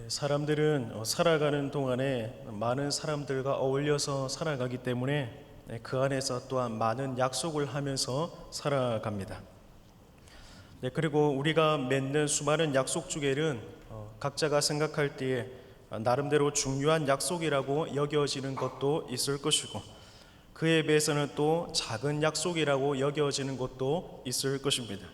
사람들은 살아가는 동안에 많은 사람들과 어울려서 살아가기 때문에 그 안에서 또한 많은 약속을 하면서 살아갑니다. 그리고 우리가 맺는 수많은 약속 중에는 각자가 생각할 때에 나름대로 중요한 약속이라고 여겨지는 것도 있을 것이고, 그에 비해서는 또 작은 약속이라고 여겨지는 것도 있을 것입니다.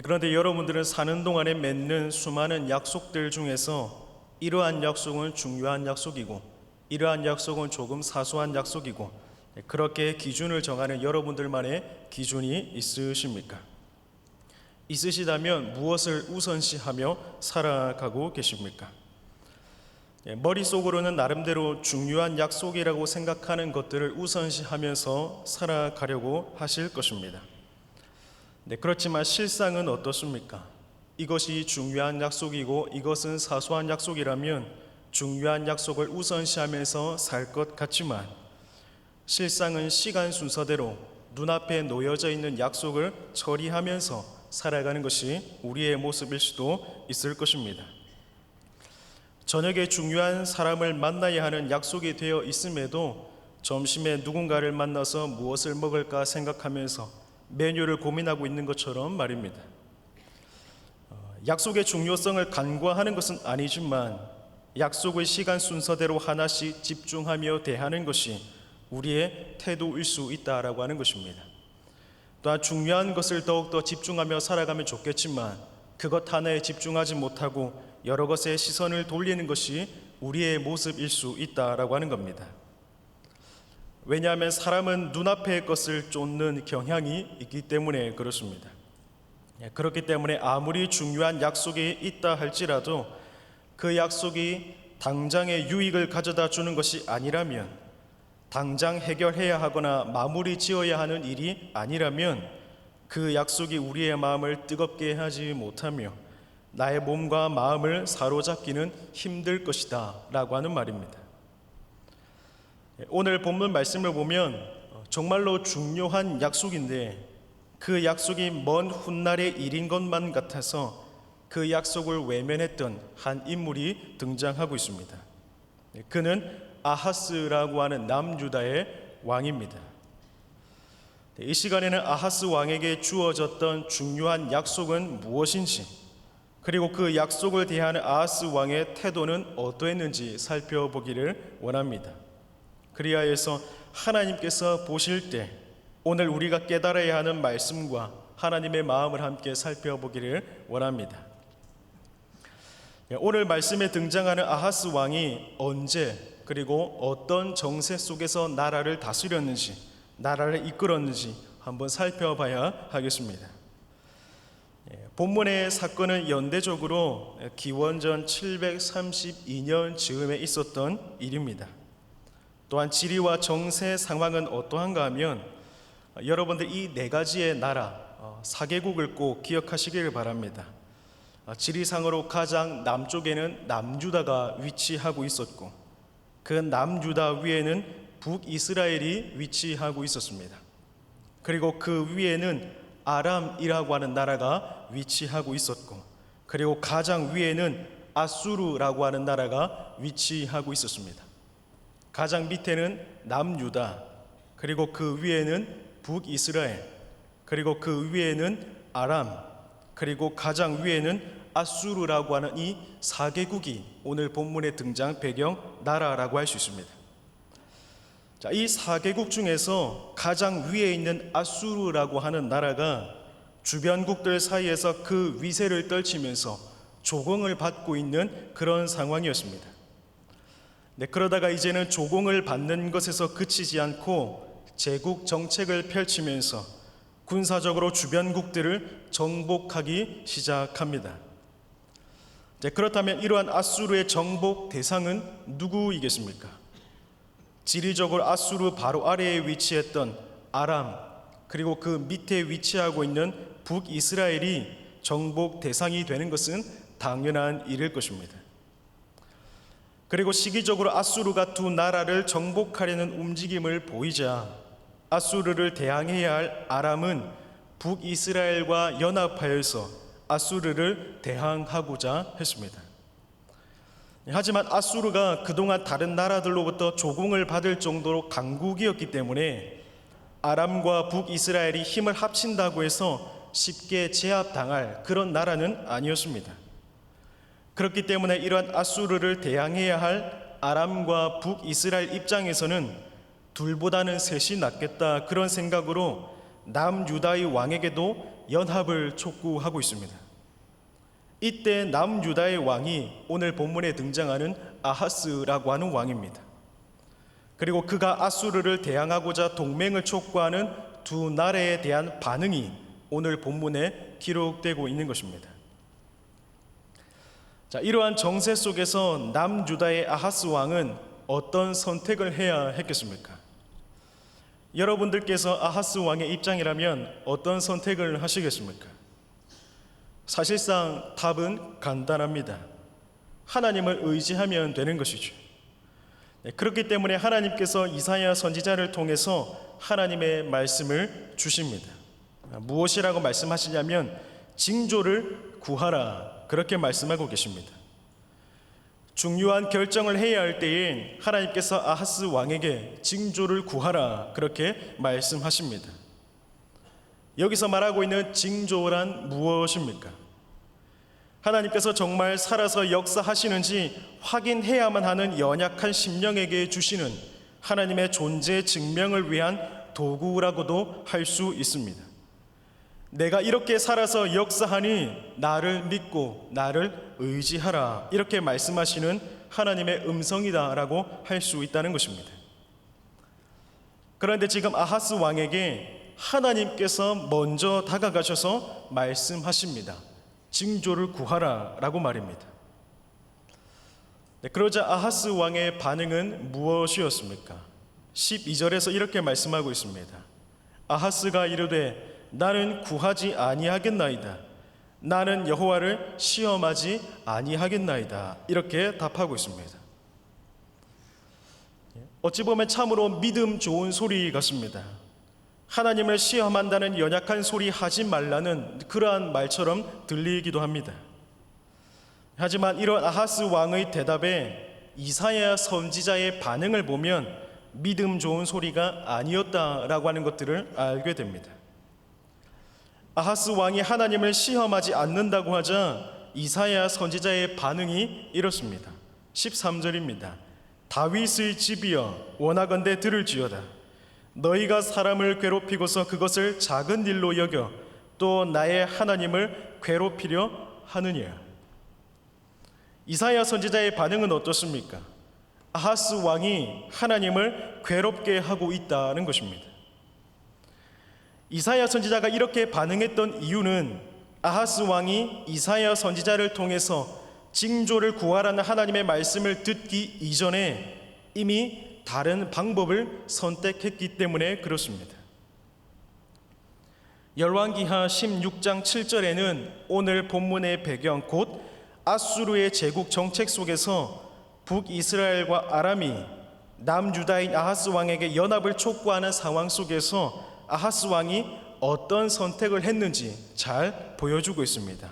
그런데 여러분들은 사는 동안에 맺는 수많은 약속들 중에서 이러한 약속은 중요한 약속이고, 이러한 약속은 조금 사소한 약속이고, 그렇게 기준을 정하는 여러분들만의 기준이 있으십니까? 있으시다면 무엇을 우선시하며 살아가고 계십니까? 머릿속으로는 나름대로 중요한 약속이라고 생각하는 것들을 우선시하면서 살아가려고 하실 것입니다. 그렇지만 실상은 어떻습니까? 이것이 중요한 약속이고 이것은 사소한 약속이라면 중요한 약속을 우선시하면서 살 것 같지만, 실상은 시간 순서대로 눈앞에 놓여져 있는 약속을 처리하면서 살아가는 것이 우리의 모습일 수도 있을 것입니다. 저녁에 중요한 사람을 만나야 하는 약속이 되어 있음에도 점심에 누군가를 만나서 무엇을 먹을까 생각하면서 메뉴를 고민하고 있는 것처럼 말입니다. 약속의 중요성을 간과하는 것은 아니지만 약속의 시간 순서대로 하나씩 집중하며 대하는 것이 우리의 태도일 수 있다라고 하는 것입니다. 또한 중요한 것을 더욱더 집중하며 살아가면 좋겠지만 그것 하나에 집중하지 못하고 여러 것에 시선을 돌리는 것이 우리의 모습일 수 있다라고 하는 겁니다. 왜냐하면 사람은 눈앞의 것을 쫓는 경향이 있기 때문에 그렇습니다. 그렇기 때문에 아무리 중요한 약속이 있다 할지라도 그 약속이 당장의 유익을 가져다 주는 것이 아니라면, 당장 해결해야 하거나 마무리 지어야 하는 일이 아니라면 그 약속이 우리의 마음을 뜨겁게 하지 못하며 나의 몸과 마음을 사로잡기는 힘들 것이다 라고 하는 말입니다. 오늘 본문 말씀을 보면 정말로 중요한 약속인데 그 약속이 먼 훗날의 일인 것만 같아서 그 약속을 외면했던 한 인물이 등장하고 있습니다. 그는 아하스라고 하는 남유다의 왕입니다. 이 시간에는 아하스 왕에게 주어졌던 중요한 약속은 무엇인지, 그리고 그 약속을 대하는 아하스 왕의 태도는 어떠했는지 살펴보기를 원합니다. 그리하여서 하나님께서 보실 때 오늘 우리가 깨달아야 하는 말씀과 하나님의 마음을 함께 살펴보기를 원합니다. 오늘 말씀에 등장하는 아하스 왕이 언제 그리고 어떤 정세 속에서 나라를 다스렸는지, 나라를 이끌었는지 한번 살펴봐야 하겠습니다. 본문의 사건은 연대적으로 기원전 732년 즈음에 있었던 일입니다. 또한 지리와 정세 상황은 어떠한가 하면 여러분들 이 네 가지의 나라, 4개국을 꼭 기억하시기를 바랍니다. 지리상으로 가장 남쪽에는 남유다가 위치하고 있었고, 그 남유다 위에는 북이스라엘이 위치하고 있었습니다. 그리고 그 위에는 아람이라고 하는 나라가 위치하고 있었고, 그리고 가장 위에는 아수르라고 하는 나라가 위치하고 있었습니다. 가장 밑에는 남유다, 그리고 그 위에는 북이스라엘, 그리고 그 위에는 아람, 그리고 가장 위에는 아수르라고 하는 이 4개국이 오늘 본문에 등장 배경 나라라고 할 수 있습니다. 자, 이 4개국 중에서 가장 위에 있는 아수르라고 하는 나라가 주변국들 사이에서 그 위세를 떨치면서 조공을 받고 있는 그런 상황이었습니다. 그러다가 이제는 조공을 받는 것에서 그치지 않고 제국 정책을 펼치면서 군사적으로 주변국들을 정복하기 시작합니다. 그렇다면 이러한 아수르의 정복 대상은 누구이겠습니까? 지리적으로 아수르 바로 아래에 위치했던 아람, 그리고 그 밑에 위치하고 있는 북이스라엘이 정복 대상이 되는 것은 당연한 일일 것입니다. 그리고 시기적으로 아수르가 두 나라를 정복하려는 움직임을 보이자 아수르를 대항해야 할 아람은 북이스라엘과 연합하여서 아수르를 대항하고자 했습니다. 하지만 아수르가 그동안 다른 나라들로부터 조공을 받을 정도로 강국이었기 때문에 아람과 북이스라엘이 힘을 합친다고 해서 쉽게 제압당할 그런 나라는 아니었습니다. 그렇기 때문에 이러한 아수르를 대항해야 할 아람과 북이스라엘 입장에서는 둘보다는 셋이 낫겠다, 그런 생각으로 남유다의 왕에게도 연합을 촉구하고 있습니다. 이때 남유다의 왕이 오늘 본문에 등장하는 아하스라고 하는 왕입니다. 그리고 그가 아수르를 대항하고자 동맹을 촉구하는 두 나라에 대한 반응이 오늘 본문에 기록되고 있는 것입니다. 자, 이러한 정세 속에서 남유다의 아하스 왕은 어떤 선택을 해야 했겠습니까? 여러분들께서 아하스 왕의 입장이라면 어떤 선택을 하시겠습니까? 사실상 답은 간단합니다. 하나님을 의지하면 되는 것이죠. 그렇기 때문에 하나님께서 이사야 선지자를 통해서 하나님의 말씀을 주십니다. 무엇이라고 말씀하시냐면 징조를 구하라, 그렇게 말씀하고 계십니다. 중요한 결정을 해야 할 때에 하나님께서 아하스 왕에게 징조를 구하라, 그렇게 말씀하십니다. 여기서 말하고 있는 징조란 무엇입니까? 하나님께서 정말 살아서 역사하시는지 확인해야만 하는 연약한 심령에게 주시는 하나님의 존재 증명을 위한 도구라고도 할 수 있습니다. 내가 이렇게 살아서 역사하니 나를 믿고 나를 의지하라, 이렇게 말씀하시는 하나님의 음성이다라고 할 수 있다는 것입니다. 그런데 지금 아하스 왕에게 하나님께서 먼저 다가가셔서 말씀하십니다. 징조를 구하라 라고 말입니다. 그러자 아하스 왕의 반응은 무엇이었습니까? 12절에서 이렇게 말씀하고 있습니다. 아하스가 이르되 나는 구하지 아니하겠나이다. 나는 여호와를 시험하지 아니하겠나이다. 이렇게 답하고 있습니다. 어찌 보면 참으로 믿음 좋은 소리 같습니다. 하나님을 시험한다는 연약한 소리 하지 말라는 그러한 말처럼 들리기도 합니다. 하지만 이런 아하스 왕의 대답에 이사야 선지자의 반응을 보면 믿음 좋은 소리가 아니었다라고 하는 것들을 알게 됩니다. 아하스 왕이 하나님을 시험하지 않는다고 하자 이사야 선지자의 반응이 이렇습니다. 13절입니다. 다윗의 집이여 원하건대 들을지어다. 너희가 사람을 괴롭히고서 그것을 작은 일로 여겨 또 나의 하나님을 괴롭히려 하느냐. 이사야 선지자의 반응은 어떻습니까? 아하스 왕이 하나님을 괴롭게 하고 있다는 것입니다. 이사야 선지자가 이렇게 반응했던 이유는 아하스 왕이 이사야 선지자를 통해서 징조를 구하라는 하나님의 말씀을 듣기 이전에 이미 다른 방법을 선택했기 때문에 그렇습니다. 열왕기하 16장 7절에는 오늘 본문의 배경 곧 아수르의 제국 정책 속에서 북이스라엘과 아람이 남유다인 아하스 왕에게 연합을 촉구하는 상황 속에서 아하스 왕이 어떤 선택을 했는지 잘 보여주고 있습니다.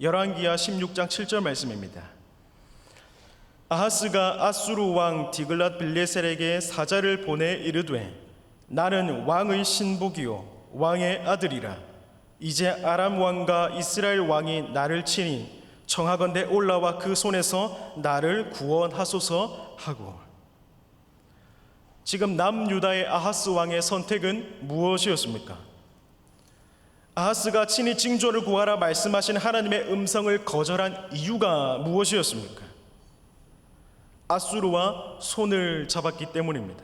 열왕기하 16장 7절 말씀입니다. 아하스가 아수르 왕 디글랏 빌레셀에게 사자를 보내 이르되 나는 왕의 신복이요 왕의 아들이라. 이제 아람 왕과 이스라엘 왕이 나를 치니 청하건대 올라와 그 손에서 나를 구원하소서 하고. 지금 남유다의 아하스 왕의 선택은 무엇이었습니까? 아하스가 친히 징조를 구하라 말씀하신 하나님의 음성을 거절한 이유가 무엇이었습니까? 아수르와 손을 잡았기 때문입니다.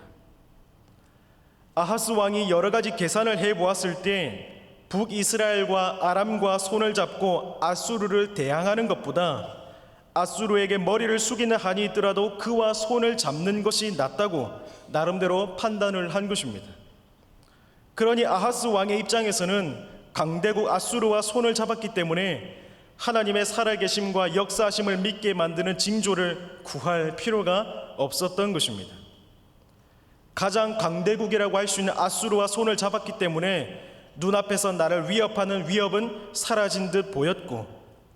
아하스 왕이 여러 가지 계산을 해보았을 때 북이스라엘과 아람과 손을 잡고 아수르를 대항하는 것보다 아수르에게 머리를 숙이는 한이 있더라도 그와 손을 잡는 것이 낫다고 나름대로 판단을 한 것입니다. 그러니 아하스 왕의 입장에서는 강대국 아수르와 손을 잡았기 때문에 하나님의 살아계심과 역사하심을 믿게 만드는 징조를 구할 필요가 없었던 것입니다. 가장 강대국이라고 할 수 있는 아수르와 손을 잡았기 때문에 눈앞에서 나를 위협하는 위협은 사라진 듯 보였고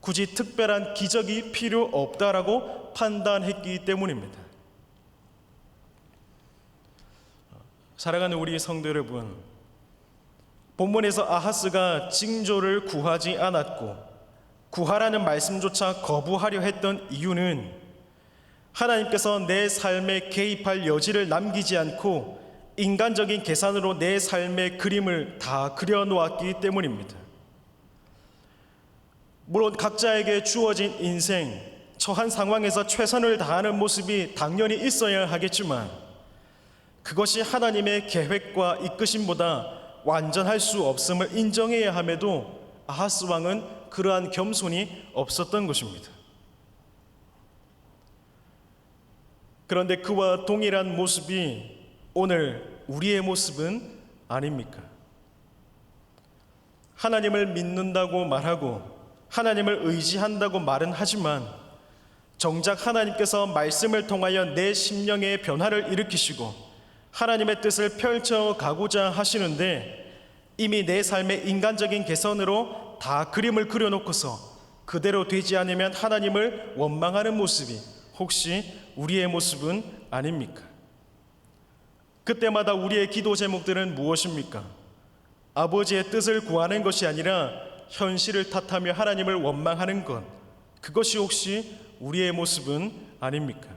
굳이 특별한 기적이 필요 없다라고 판단했기 때문입니다. 사랑하는 우리 성도 여러분, 본문에서 아하스가 징조를 구하지 않았고 구하라는 말씀조차 거부하려 했던 이유는 하나님께서 내 삶에 개입할 여지를 남기지 않고 인간적인 계산으로 내 삶의 그림을 다 그려놓았기 때문입니다. 물론 각자에게 주어진 인생, 처한 상황에서 최선을 다하는 모습이 당연히 있어야 하겠지만 그것이 하나님의 계획과 이끄심보다 완전할 수 없음을 인정해야 함에도 아하스 왕은 그러한 겸손이 없었던 것입니다. 그런데 그와 동일한 모습이 오늘 우리의 모습은 아닙니까? 하나님을 믿는다고 말하고 하나님을 의지한다고 말은 하지만 정작 하나님께서 말씀을 통하여 내 심령의 변화를 일으키시고 하나님의 뜻을 펼쳐가고자 하시는데 이미 내 삶의 인간적인 개선으로 다 그림을 그려놓고서 그대로 되지 않으면 하나님을 원망하는 모습이 혹시 우리의 모습은 아닙니까? 그때마다 우리의 기도 제목들은 무엇입니까? 아버지의 뜻을 구하는 것이 아니라 현실을 탓하며 하나님을 원망하는 것, 그것이 혹시 우리의 모습은 아닙니까?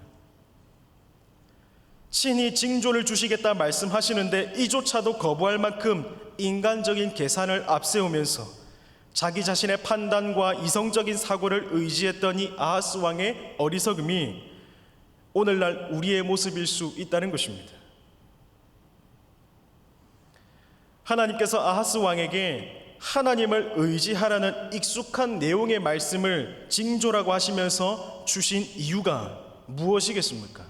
친히 징조를 주시겠다 말씀하시는데 이조차도 거부할 만큼 인간적인 계산을 앞세우면서 자기 자신의 판단과 이성적인 사고를 의지했던 이 아하스 왕의 어리석음이 오늘날 우리의 모습일 수 있다는 것입니다. 하나님께서 아하스 왕에게 하나님을 의지하라는 익숙한 내용의 말씀을 징조라고 하시면서 주신 이유가 무엇이겠습니까?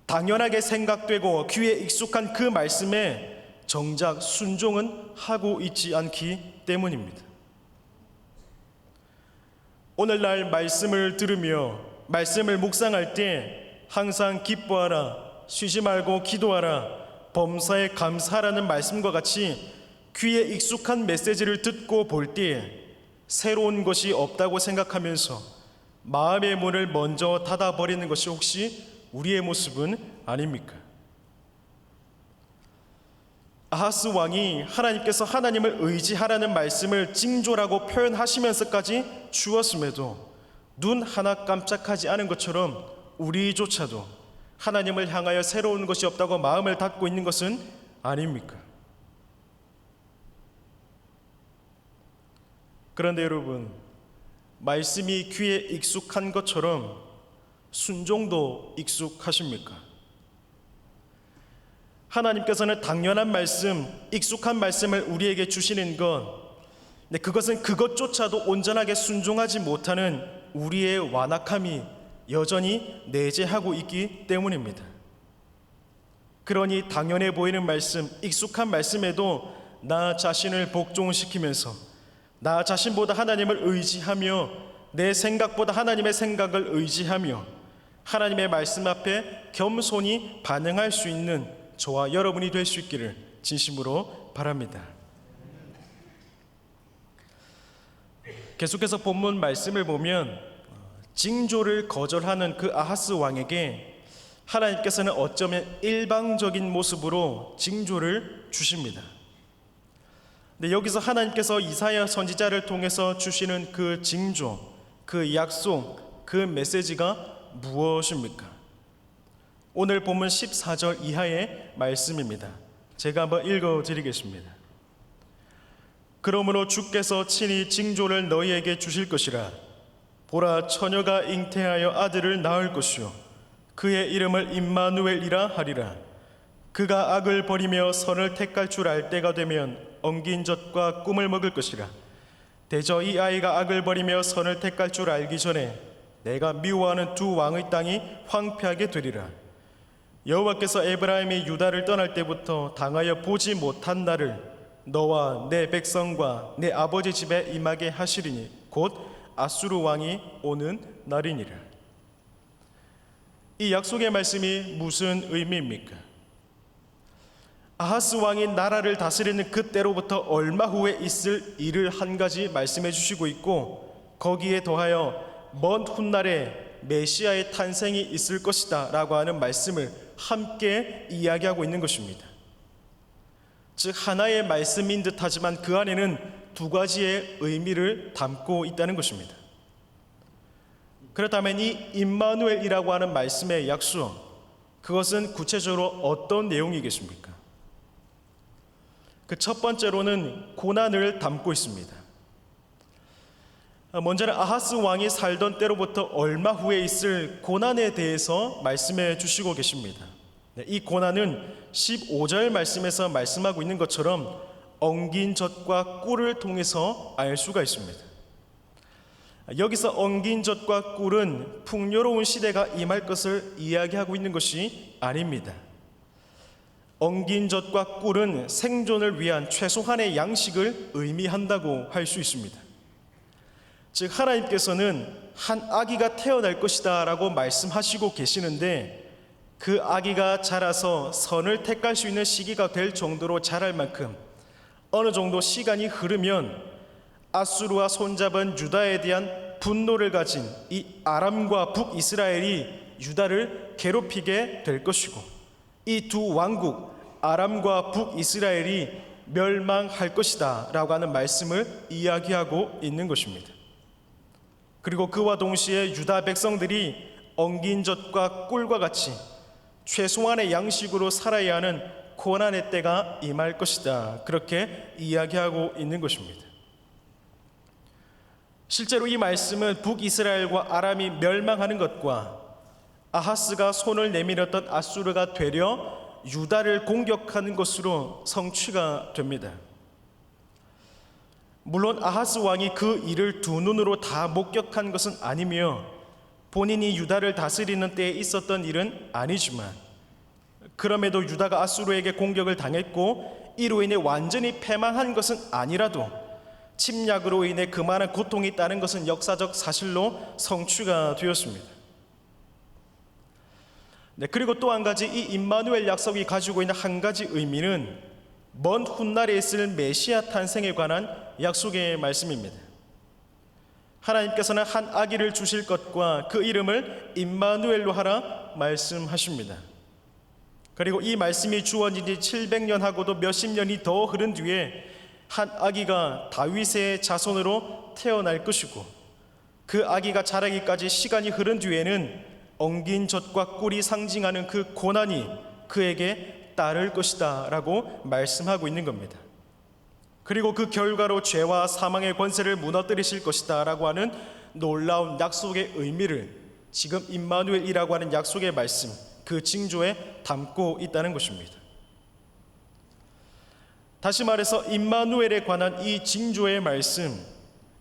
당연하게 생각되고 귀에 익숙한 그 말씀에 정작 순종은 하고 있지 않기 때문입니다. 오늘날 말씀을 들으며 말씀을 묵상할 때 항상 기뻐하라, 쉬지 말고 기도하라, 범사에 감사하라는 말씀과 같이 귀에 익숙한 메시지를 듣고 볼 때에 새로운 것이 없다고 생각하면서 마음의 문을 먼저 닫아버리는 것이 혹시 우리의 모습은 아닙니까? 아하스 왕이 하나님께서 하나님을 의지하라는 말씀을 징조라고 표현하시면서까지 주었음에도 눈 하나 깜짝하지 않은 것처럼 우리조차도 하나님을 향하여 새로운 것이 없다고 마음을 닫고 있는 것은 아닙니까? 그런데 여러분, 말씀이 귀에 익숙한 것처럼 순종도 익숙하십니까? 하나님께서는 당연한 말씀, 익숙한 말씀을 우리에게 주시는 것, 그것은 그것조차도 온전하게 순종하지 못하는 우리의 완악함이 여전히 내재하고 있기 때문입니다. 그러니 당연해 보이는 말씀, 익숙한 말씀에도 나 자신을 복종시키면서 나 자신보다 하나님을 의지하며 내 생각보다 하나님의 생각을 의지하며 하나님의 말씀 앞에 겸손히 반응할 수 있는 저와 여러분이 될 수 있기를 진심으로 바랍니다. 계속해서 본문 말씀을 보면 징조를 거절하는 그 아하스 왕에게 하나님께서는 어쩌면 일방적인 모습으로 징조를 주십니다. 근데 여기서 하나님께서 이사야 선지자를 통해서 주시는 그 징조, 그 약속, 그 메시지가 무엇입니까? 오늘 본문 14절 이하의 말씀입니다. 제가 한번 읽어드리겠습니다. 그러므로 주께서 친히 징조를 너희에게 주실 것이라. 보라, 처녀가 잉태하여 아들을 낳을 것이요 그의 이름을 임마누엘이라 하리라. 그가 악을 버리며 선을 택할 줄 알 때가 되면 엉긴 젖과 꿀을 먹을 것이라. 대저 이 아이가 악을 버리며 선을 택할 줄 알기 전에 내가 미워하는 두 왕의 땅이 황폐하게 되리라. 여호와께서 에브라임이 유다를 떠날 때부터 당하여 보지 못한 날을 너와 내 백성과 내 아버지 집에 임하게 하시리니 곧 아수르 왕이 오는 날이니라. 이 약속의 말씀이 무슨 의미입니까? 아하스 왕이 나라를 다스리는 그때로부터 얼마 후에 있을 일을 한 가지 말씀해 주시고 있고, 거기에 더하여 먼 훗날에 메시아의 탄생이 있을 것이다 라고 하는 말씀을 함께 이야기하고 있는 것입니다. 즉 하나의 말씀인 듯하지만 그 안에는 두 가지의 의미를 담고 있다는 것입니다. 그렇다면 이 임마누엘이라고 하는 말씀의 약수, 그것은 구체적으로 어떤 내용이겠습니까? 그 첫 번째로는 고난을 담고 있습니다. 먼저는 아하스 왕이 살던 때로부터 얼마 후에 있을 고난에 대해서 말씀해 주시고 계십니다. 이 고난은 15절 말씀에서 말씀하고 있는 것처럼 엉긴 젖과 꿀을 통해서 알 수가 있습니다. 여기서 엉긴 젖과 꿀은 풍요로운 시대가 임할 것을 이야기하고 있는 것이 아닙니다. 엉긴 젖과 꿀은 생존을 위한 최소한의 양식을 의미한다고 할 수 있습니다. 즉 하나님께서는 한 아기가 태어날 것이다 라고 말씀하시고 계시는데, 그 아기가 자라서 선을 택할 수 있는 시기가 될 정도로 자랄 만큼 어느 정도 시간이 흐르면 아수르와 손잡은 유다에 대한 분노를 가진 이 아람과 북이스라엘이 유다를 괴롭히게 될 것이고, 이 두 왕국 아람과 북이스라엘이 멸망할 것이다 라고 하는 말씀을 이야기하고 있는 것입니다. 그리고 그와 동시에 유다 백성들이 엉긴 젖과 꿀과 같이 최소한의 양식으로 살아야 하는 고난의 때가 임할 것이다, 그렇게 이야기하고 있는 것입니다. 실제로 이 말씀은 북이스라엘과 아람이 멸망하는 것과 아하스가 손을 내밀었던 아수르가 되려 유다를 공격하는 것으로 성취가 됩니다. 물론 아하스 왕이 그 일을 두 눈으로 다 목격한 것은 아니며 본인이 유다를 다스리는 때에 있었던 일은 아니지만, 그럼에도 유다가 아수르에게 공격을 당했고 이로 인해 완전히 패망한 것은 아니라도 침략으로 인해 그만한 고통이 따른 것은 역사적 사실로 성취가 되었습니다. 그리고 또 한 가지, 이 임마누엘 약속이 가지고 있는 한 가지 의미는 먼 훗날에 있을 메시아 탄생에 관한 약속의 말씀입니다. 하나님께서는 한 아기를 주실 것과 그 이름을 임마누엘로 하라 말씀하십니다. 그리고 이 말씀이 주어진 지 700년 하고도 몇십 년이 더 흐른 뒤에 한 아기가 다윗의 자손으로 태어날 것이고, 그 아기가 자라기까지 시간이 흐른 뒤에는 엉긴 젖과 꿀이 상징하는 그 고난이 그에게 따를 것이다 라고 말씀하고 있는 겁니다. 그리고 그 결과로 죄와 사망의 권세를 무너뜨리실 것이다 라고 하는 놀라운 약속의 의미를 지금 임마누엘이라고 하는 약속의 말씀, 그 징조에 담고 있다는 것입니다. 다시 말해서 임마누엘에 관한 이 징조의 말씀,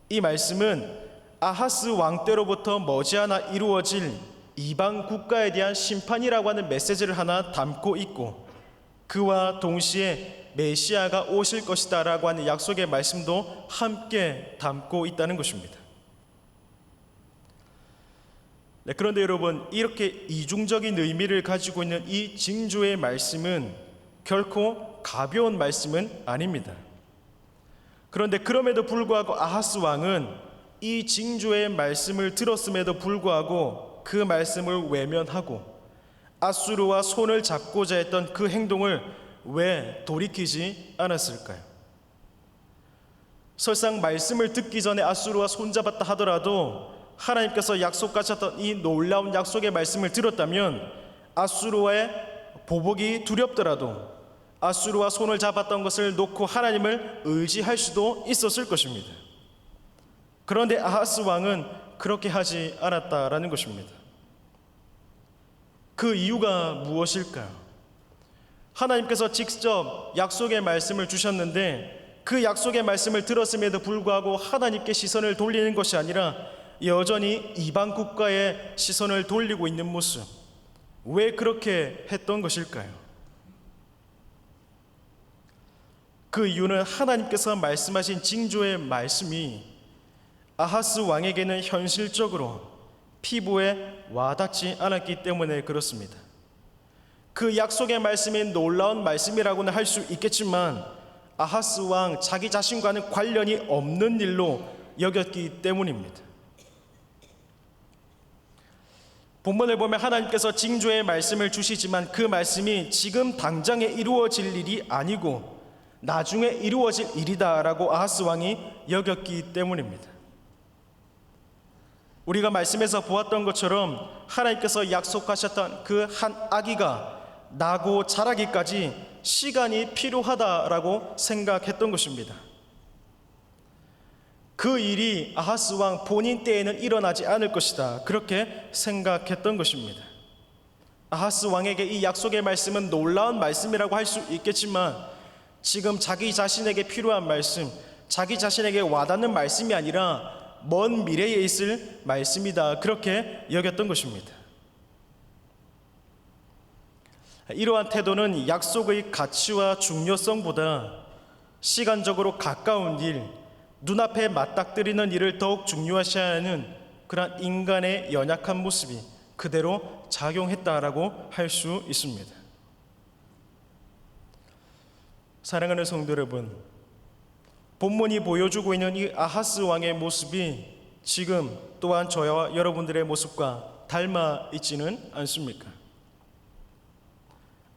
이 말씀은 아하스 왕 때로부터 머지않아 이루어질 이방 국가에 대한 심판이라고 하는 메시지를 하나 담고 있고, 그와 동시에 메시아가 오실 것이다 라고 하는 약속의 말씀도 함께 담고 있다는 것입니다. 그런데 여러분, 이렇게 이중적인 의미를 가지고 있는 이 징조의 말씀은 결코 가벼운 말씀은 아닙니다. 그런데 그럼에도 불구하고 아하스 왕은 이 징조의 말씀을 들었음에도 불구하고 그 말씀을 외면하고 아수르와 손을 잡고자 했던 그 행동을 왜 돌이키지 않았을까요? 설상 말씀을 듣기 전에 아수르와 손잡았다 하더라도 하나님께서 약속하셨던 이 놀라운 약속의 말씀을 들었다면 아수르와의 보복이 두렵더라도 아수르와 손을 잡았던 것을 놓고 하나님을 의지할 수도 있었을 것입니다. 그런데 아하스 왕은 그렇게 하지 않았다라는 것입니다. 그 이유가 무엇일까요? 하나님께서 직접 약속의 말씀을 주셨는데 그 약속의 말씀을 들었음에도 불구하고 하나님께 시선을 돌리는 것이 아니라 여전히 이방 국가에 시선을 돌리고 있는 모습, 왜 그렇게 했던 것일까요? 그 이유는 하나님께서 말씀하신 징조의 말씀이 아하스 왕에게는 현실적으로 피부에 와닿지 않았기 때문에 그렇습니다. 그 약속의 말씀이 놀라운 말씀이라고는 할 수 있겠지만 아하스 왕 자기 자신과는 관련이 없는 일로 여겼기 때문입니다. 본문을 보면 하나님께서 징조의 말씀을 주시지만 그 말씀이 지금 당장에 이루어질 일이 아니고 나중에 이루어질 일이다라고 아하스 왕이 여겼기 때문입니다. 우리가 말씀에서 보았던 것처럼 하나님께서 약속하셨던 그 한 아기가 나고 자라기까지 시간이 필요하다라고 생각했던 것입니다. 그 일이 아하스 왕 본인 때에는 일어나지 않을 것이다, 그렇게 생각했던 것입니다. 아하스 왕에게 이 약속의 말씀은 놀라운 말씀이라고 할 수 있겠지만 지금 자기 자신에게 필요한 말씀, 자기 자신에게 와닿는 말씀이 아니라 먼 미래에 있을 말씀이다, 그렇게 여겼던 것입니다. 이러한 태도는 약속의 가치와 중요성보다 시간적으로 가까운 일, 눈앞에 맞닥뜨리는 일을 더욱 중요시하는 그러한 인간의 연약한 모습이 그대로 작용했다라고 할 수 있습니다. 사랑하는 성도 여러분, 본문이 보여주고 있는 이 아하스 왕의 모습이 지금 또한 저와 여러분들의 모습과 닮아 있지는 않습니까?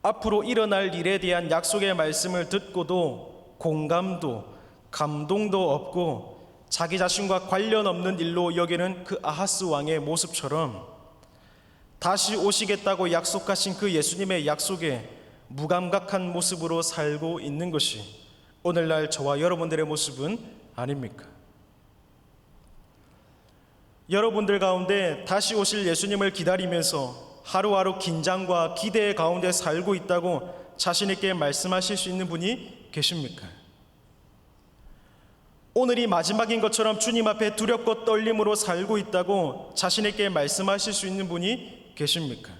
앞으로 일어날 일에 대한 약속의 말씀을 듣고도 공감도 감동도 없고 자기 자신과 관련 없는 일로 여기는 그 아하스 왕의 모습처럼 다시 오시겠다고 약속하신 그 예수님의 약속에 무감각한 모습으로 살고 있는 것이 오늘날 저와 여러분들의 모습은 아닙니까? 여러분들 가운데 다시 오실 예수님을 기다리면서 하루하루 긴장과 기대 가운데 살고 있다고 자신 있게 말씀하실 수 있는 분이 계십니까? 오늘이 마지막인 것처럼 주님 앞에 두렵고 떨림으로 살고 있다고 자신 있게 말씀하실 수 있는 분이 계십니까?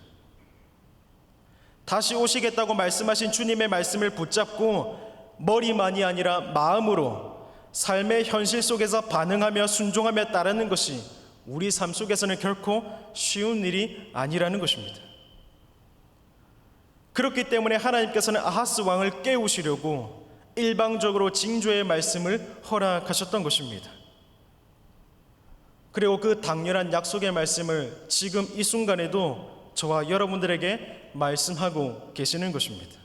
다시 오시겠다고 말씀하신 주님의 말씀을 붙잡고 머리만이 아니라 마음으로 삶의 현실 속에서 반응하며 순종하며 따르는 것이 우리 삶 속에서는 결코 쉬운 일이 아니라는 것입니다. 그렇기 때문에 하나님께서는 아하스 왕을 깨우시려고 일방적으로 징조의 말씀을 허락하셨던 것입니다. 그리고 그 당연한 약속의 말씀을 지금 이 순간에도 저와 여러분들에게 말씀하고 계시는 것입니다.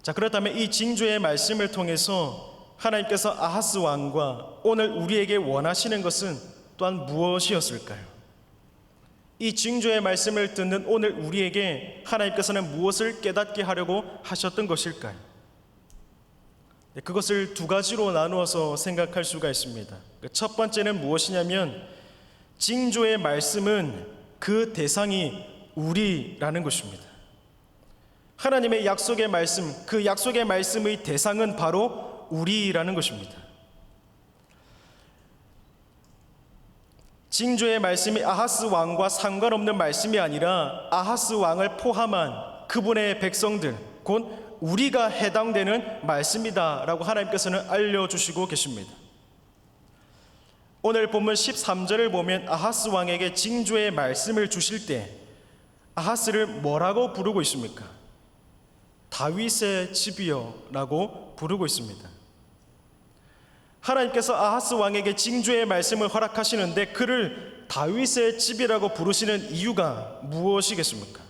자, 그렇다면 이 징조의 말씀을 통해서 하나님께서 아하스 왕과 오늘 우리에게 원하시는 것은 또한 무엇이었을까요? 이 징조의 말씀을 듣는 오늘 우리에게 하나님께서는 무엇을 깨닫게 하려고 하셨던 것일까요? 그것을 두 가지로 나누어서 생각할 수가 있습니다. 첫 번째는 무엇이냐면 징조의 말씀은 그 대상이 우리라는 것입니다. 하나님의 약속의 말씀, 그 약속의 말씀의 대상은 바로 우리라는 것입니다. 징조의 말씀이 아하스 왕과 상관없는 말씀이 아니라 아하스 왕을 포함한 그분의 백성들, 곧 우리가 해당되는 말씀이다라고 하나님께서는 알려주시고 계십니다. 오늘 본문 13절을 보면 아하스 왕에게 징조의 말씀을 주실 때 아하스를 뭐라고 부르고 있습니까? 다윗의 집이여 라고 부르고 있습니다. 하나님께서 아하스 왕에게 징조의 말씀을 허락하시는데 그를 다윗의 집이라고 부르시는 이유가 무엇이겠습니까?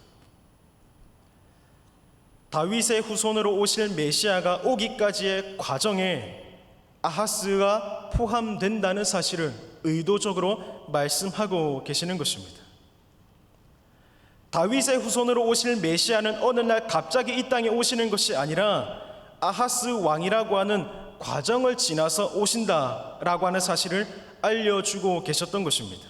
다윗의 후손으로 오실 메시아가 오기까지의 과정에 아하스가 포함된다는 사실을 의도적으로 말씀하고 계시는 것입니다. 다윗의 후손으로 오실 메시아는 어느 날 갑자기 이 땅에 오시는 것이 아니라 아하스 왕이라고 하는 과정을 지나서 오신다라고 하는 사실을 알려주고 계셨던 것입니다.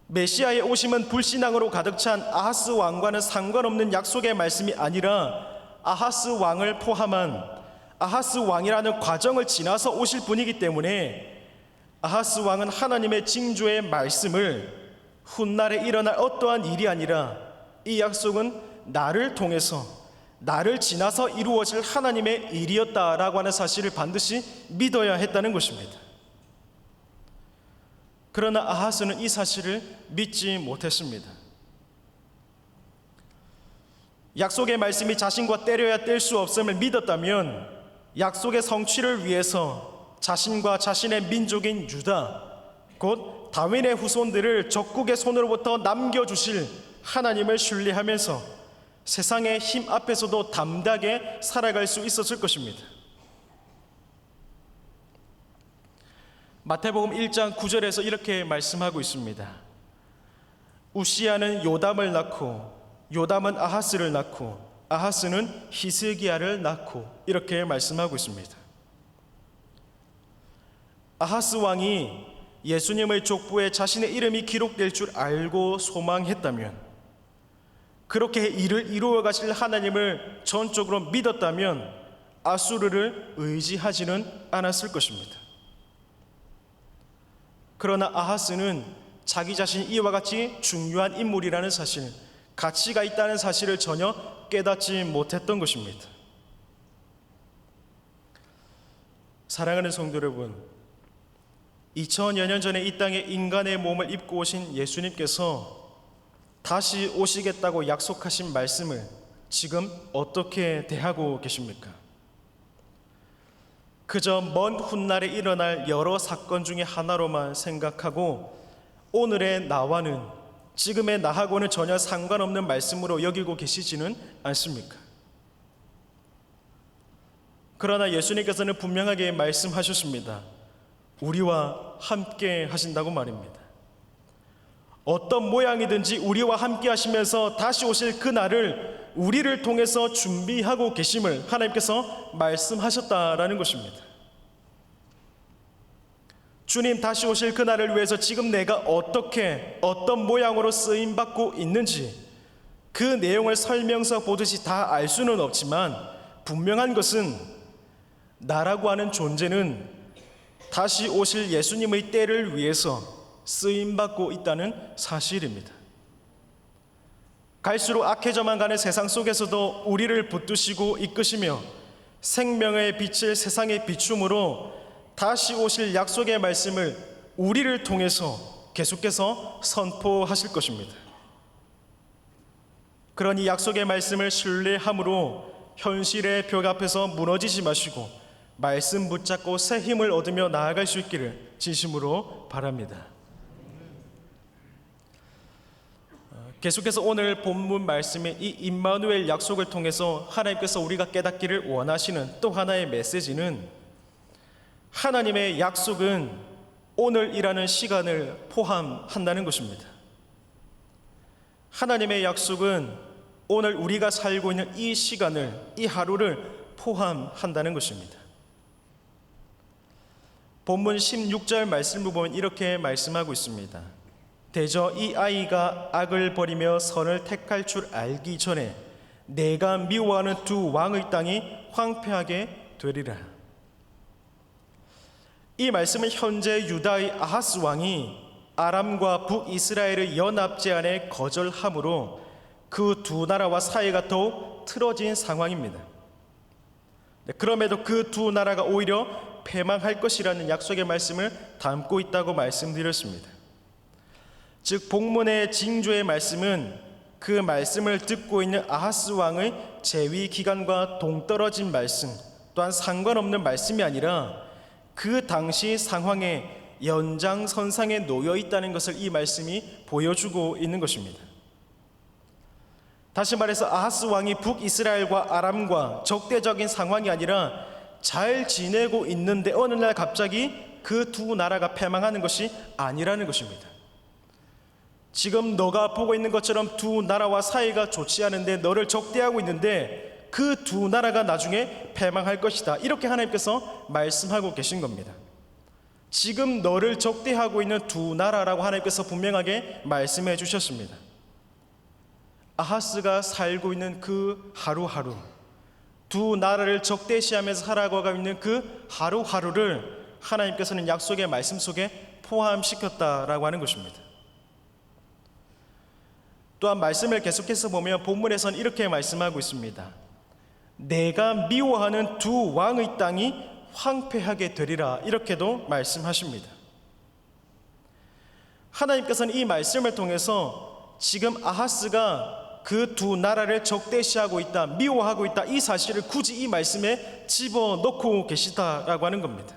메시아의 오심은 불신앙으로 가득 찬 아하스 왕과는 상관없는 약속의 말씀이 아니라 아하스 왕을 포함한 아하스 왕이라는 과정을 지나서 오실 분이기 때문에 아하스 왕은 하나님의 징조의 말씀을 훗날에 일어날 어떠한 일이 아니라 이 약속은 나를 통해서 나를 지나서 이루어질 하나님의 일이었다라고 하는 사실을 반드시 믿어야 했다는 것입니다. 그러나 아하스는 이 사실을 믿지 못했습니다. 약속의 말씀이 자신과 때려야 뗄 수 없음을 믿었다면 약속의 성취를 위해서 자신과 자신의 민족인 유다, 곧 다윗의 후손들을 적국의 손으로부터 남겨주실 하나님을 신뢰하면서 세상의 힘 앞에서도 담대하게 살아갈 수 있었을 것입니다. 마태복음 1장 9절에서 이렇게 말씀하고 있습니다. 우시야는 요담을 낳고 요담은 아하스를 낳고 아하스는 히스기야를 낳고 이렇게 말씀하고 있습니다. 아하스 왕이 예수님의 족보에 자신의 이름이 기록될 줄 알고 소망했다면, 그렇게 일을 이루어 가실 하나님을 전적으로 믿었다면 아수르를 의지하지는 않았을 것입니다. 그러나 아하스는 자기 자신이 이와 같이 중요한 인물이라는 사실, 가치가 있다는 사실을 전혀 깨닫지 못했던 것입니다. 사랑하는 성도 여러분, 2000여 년 전에 이 땅에 인간의 몸을 입고 오신 예수님께서 다시 오시겠다고 약속하신 말씀을 지금 어떻게 대하고 계십니까? 그저 먼 훗날에 일어날 여러 사건 중에 하나로만 생각하고 오늘의 나와는, 지금의 나하고는 전혀 상관없는 말씀으로 여기고 계시지는 않습니까? 그러나 예수님께서는 분명하게 말씀하셨습니다. 우리와 함께 하신다고 말입니다. 어떤 모양이든지 우리와 함께 하시면서 다시 오실 그날을 우리를 통해서 준비하고 계심을 하나님께서 말씀하셨다라는 것입니다. 주님 다시 오실 그날을 위해서 지금 내가 어떤 모양으로 쓰임받고 있는지 그 내용을 설명서 보듯이 다 알 수는 없지만 분명한 것은 나라고 하는 존재는 다시 오실 예수님의 때를 위해서 쓰임받고 있다는 사실입니다. 갈수록 악해져만 가는 세상 속에서도 우리를 붙드시고 이끄시며 생명의 빛을 세상의 비춤으로 다시 오실 약속의 말씀을 우리를 통해서 계속해서 선포하실 것입니다. 그러니 약속의 말씀을 신뢰함으로 현실의 벽 앞에서 무너지지 마시고 말씀 붙잡고 새 힘을 얻으며 나아갈 수 있기를 진심으로 바랍니다. 계속해서 오늘 본문 말씀인 이 임마누엘 약속을 통해서 하나님께서 우리가 깨닫기를 원하시는 또 하나의 메시지는, 하나님의 약속은 오늘이라는 시간을 포함한다는 것입니다. 하나님의 약속은 오늘 우리가 살고 있는 이 시간을, 이 하루를 포함한다는 것입니다. 본문 16절 말씀을 보면 이렇게 말씀하고 있습니다. 대저 이 아이가 악을 버리며 선을 택할 줄 알기 전에 내가 미워하는 두 왕의 땅이 황폐하게 되리라. 이 말씀은 현재 유다의 아하스 왕이 아람과 북이스라엘의 연합 제안에 거절함으로 그 두 나라와 사이가 더욱 틀어진 상황입니다. 그럼에도 그 두 나라가 오히려 패망할 것이라는 약속의 말씀을 담고 있다고 말씀드렸습니다. 즉 본문의 징조의 말씀은 그 말씀을 듣고 있는 아하스 왕의 재위 기간과 동떨어진 말씀, 또한 상관없는 말씀이 아니라 그 당시 상황의 연장선상에 놓여 있다는 것을 이 말씀이 보여주고 있는 것입니다. 다시 말해서 아하스 왕이 북이스라엘과 아람과 적대적인 상황이 아니라 잘 지내고 있는데 어느 날 갑자기 그 두 나라가 패망하는 것이 아니라는 것입니다. 지금 너가 보고 있는 것처럼 두 나라와 사이가 좋지 않은데 너를 적대하고 있는데 그 두 나라가 나중에 패망할 것이다, 이렇게 하나님께서 말씀하고 계신 겁니다. 지금 너를 적대하고 있는 두 나라라고 하나님께서 분명하게 말씀해 주셨습니다. 아하스가 살고 있는 그 하루하루, 두 나라를 적대시하면서 살아가고 있는 그 하루하루를 하나님께서는 약속의 말씀 속에 포함시켰다라고 하는 것입니다. 또한 말씀을 계속해서 보면 본문에서는 이렇게 말씀하고 있습니다. 내가 미워하는 두 왕의 땅이 황폐하게 되리라, 이렇게도 말씀하십니다. 하나님께서는 이 말씀을 통해서 지금 아하스가 그 두 나라를 적대시하고 있다, 미워하고 있다, 이 사실을 굳이 이 말씀에 집어넣고 계시다라고 하는 겁니다.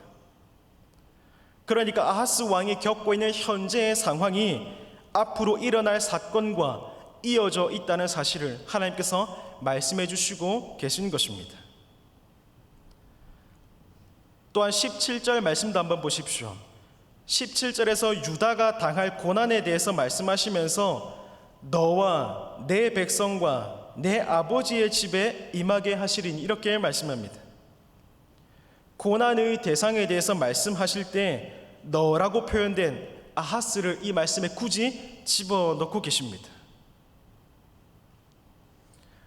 그러니까 아하스 왕이 겪고 있는 현재의 상황이 앞으로 일어날 사건과 이어져 있다는 사실을 하나님께서 말씀해 주시고 계신 것입니다. 또한 17절 말씀도 한번 보십시오. 17절에서 유다가 당할 고난에 대해서 말씀하시면서 너와 내 백성과 내 아버지의 집에 임하게 하시리니 이렇게 말씀합니다. 고난의 대상에 대해서 말씀하실 때 너라고 표현된 아하스를 이 말씀에 굳이 집어넣고 계십니다.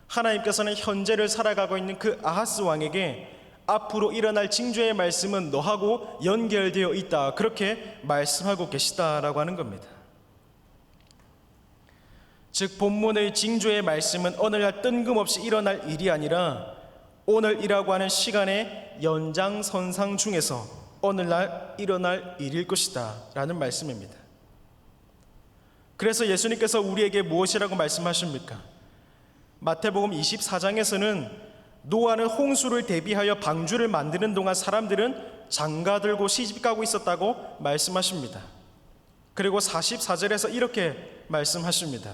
하나님께서는 현재를 살아가고 있는 그 아하스 왕에게 앞으로 일어날 징조의 말씀은 너하고 연결되어 있다, 그렇게 말씀하고 계시다라고 하는 겁니다. 즉 본문의 징조의 말씀은 오늘날 뜬금없이 일어날 일이 아니라 오늘이라고 하는 시간의 연장선상 중에서 오늘날 일어날 일일 것이다 라는 말씀입니다. 그래서 예수님께서 우리에게 무엇이라고 말씀하십니까? 마태복음 24장에서는 노아는 홍수를 대비하여 방주를 만드는 동안 사람들은 장가 들고 시집가고 있었다고 말씀하십니다. 그리고 44절에서 이렇게 말씀하십니다.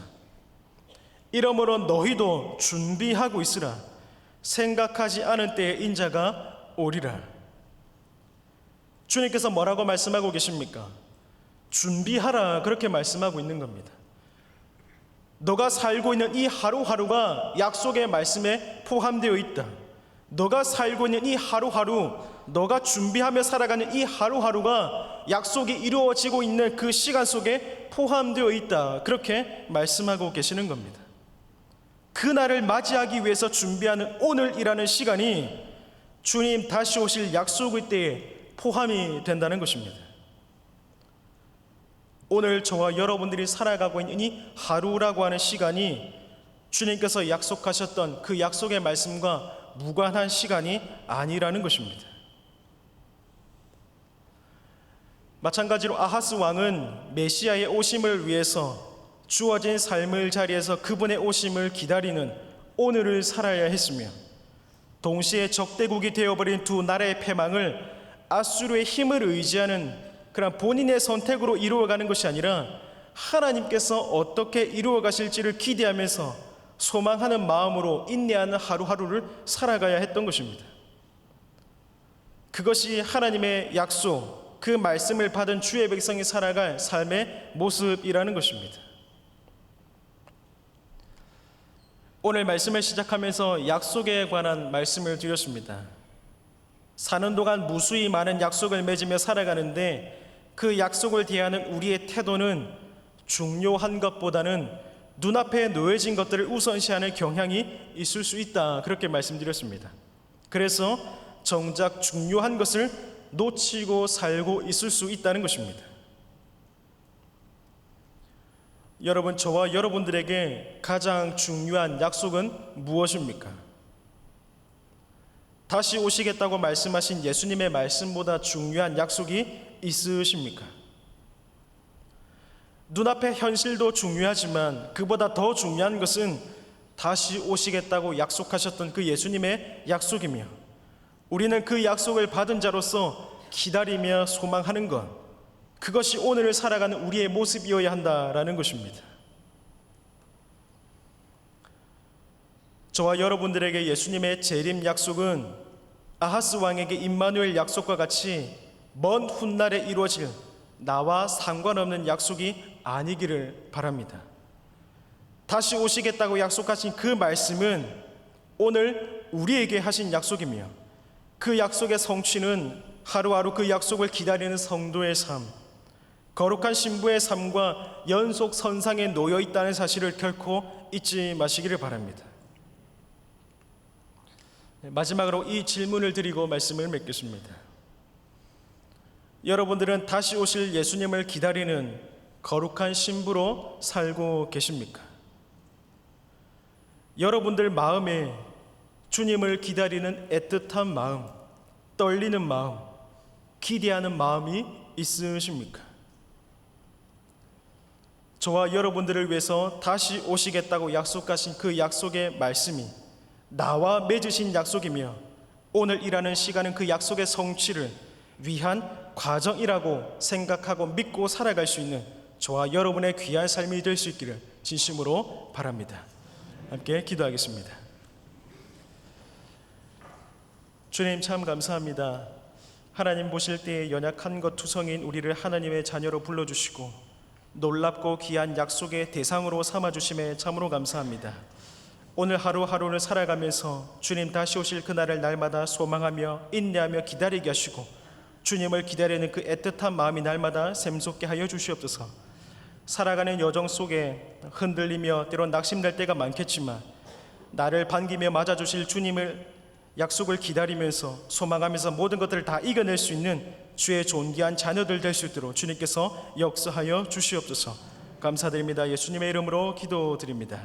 이러므로 너희도 준비하고 있으라. 생각하지 않은 때에 인자가 오리라. 주님께서 뭐라고 말씀하고 계십니까? 준비하라, 그렇게 말씀하고 있는 겁니다. 너가 살고 있는 이 하루하루가 약속의 말씀에 포함되어 있다. 너가 살고 있는 이 하루하루, 너가 준비하며 살아가는 이 하루하루가 약속이 이루어지고 있는 그 시간 속에 포함되어 있다, 그렇게 말씀하고 계시는 겁니다. 그날을 맞이하기 위해서 준비하는 오늘이라는 시간이 주님 다시 오실 약속의 때에 포함이 된다는 것입니다. 오늘 저와 여러분들이 살아가고 있는 이 하루라고 하는 시간이 주님께서 약속하셨던 그 약속의 말씀과 무관한 시간이 아니라는 것입니다. 마찬가지로 아하스 왕은 메시아의 오심을 위해서 주어진 삶의 자리에서 그분의 오심을 기다리는 오늘을 살아야 했으며, 동시에 적대국이 되어버린 두 나라의 패망을 아수르의 힘을 의지하는 그런 본인의 선택으로 이루어가는 것이 아니라 하나님께서 어떻게 이루어 가실지를 기대하면서 소망하는 마음으로 인내하는 하루하루를 살아가야 했던 것입니다. 그것이 하나님의 약속, 그 말씀을 받은 주의 백성이 살아갈 삶의 모습이라는 것입니다. 오늘 말씀을 시작하면서 약속에 관한 말씀을 드렸습니다. 사는 동안 무수히 많은 약속을 맺으며 살아가는데 그 약속을 대하는 우리의 태도는 중요한 것보다는 눈앞에 놓여진 것들을 우선시하는 경향이 있을 수 있다, 그렇게 말씀드렸습니다. 그래서 정작 중요한 것을 놓치고 살고 있을 수 있다는 것입니다. 여러분, 저와 여러분들에게 가장 중요한 약속은 무엇입니까? 다시 오시겠다고 말씀하신 예수님의 말씀보다 중요한 약속이 있으십니까? 눈앞의 현실도 중요하지만 그보다 더 중요한 것은 다시 오시겠다고 약속하셨던 그 예수님의 약속이며, 우리는 그 약속을 받은 자로서 기다리며 소망하는 것, 그것이 오늘을 살아가는 우리의 모습이어야 한다라는 것입니다. 저와 여러분들에게 예수님의 재림 약속은 아하스 왕에게 임마누엘 약속과 같이 먼 훗날에 이루어질 나와 상관없는 약속이 아니기를 바랍니다. 다시 오시겠다고 약속하신 그 말씀은 오늘 우리에게 하신 약속이며, 그 약속의 성취는 하루하루 그 약속을 기다리는 성도의 삶, 거룩한 신부의 삶과 연속 선상에 놓여 있다는 사실을 결코 잊지 마시기를 바랍니다. 마지막으로 이 질문을 드리고 말씀을 맺겠습니다. 여러분들은 다시 오실 예수님을 기다리는 거룩한 신부로 살고 계십니까? 여러분들 마음에 주님을 기다리는 애틋한 마음, 떨리는 마음, 기대하는 마음이 있으십니까? 저와 여러분들을 위해서 다시 오시겠다고 약속하신 그 약속의 말씀이 나와 맺으신 약속이며 오늘 일하는 시간은 그 약속의 성취를 위한 과정이라고 생각하고 믿고 살아갈 수 있는 저와 여러분의 귀한 삶이 될 수 있기를 진심으로 바랍니다. 함께 기도하겠습니다. 주님 참 감사합니다. 하나님 보실 때에 연약한 것 투성인 우리를 하나님의 자녀로 불러주시고 놀랍고 귀한 약속의 대상으로 삼아주심에 참으로 감사합니다. 오늘 하루하루를 살아가면서 주님 다시 오실 그날을 날마다 소망하며 인내하며 기다리게 하시고 주님을 기다리는 그 애틋한 마음이 날마다 샘솟게 하여 주시옵소서. 살아가는 여정 속에 흔들리며 때론 낙심될 때가 많겠지만 나를 반기며 맞아주실 주님을 약속을 기다리면서 소망하면서 모든 것들을 다 이겨낼 수 있는 주의 존귀한 자녀들 될 수 있도록 주님께서 역사하여 주시옵소서. 감사드립니다. 예수님의 이름으로 기도드립니다.